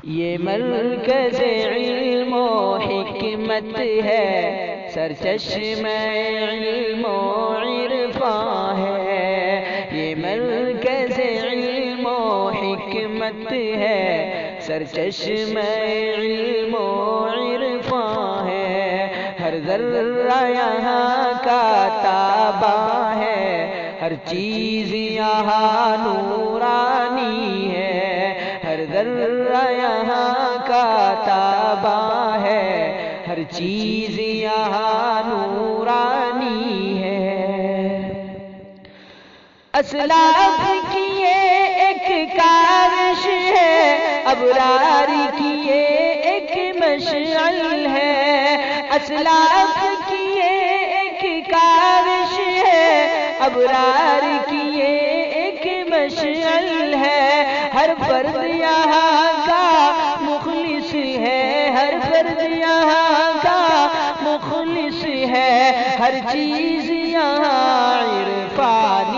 یہ مرکز علم و حکمت ہے، سرچشمہ علم و عرفان ہے۔ یہ مرکز علم و حکمت ہے، سرچشمہ علم و عرفان ہے۔ ہر ذرہ یہاں کا تابع ہے، ہر چیز یہاں نورانی ہے۔ ہر ذرہ یہاں کا تابع ہے، ہر چیز یہاں نورانی ہے۔ اسلاف کی یہ ایک کاوش ہے، ابرار کی یہ ایک مشعل ہے۔ اسلاف کی یہ ایک کاوش ہے، ابرار کی یہ ایک مشعل ہے۔ ہر فرد یہاں کا مخلص ہے، ہر فرد یہاں کا مخلص ہے۔ ہر چیز یہاں عرفان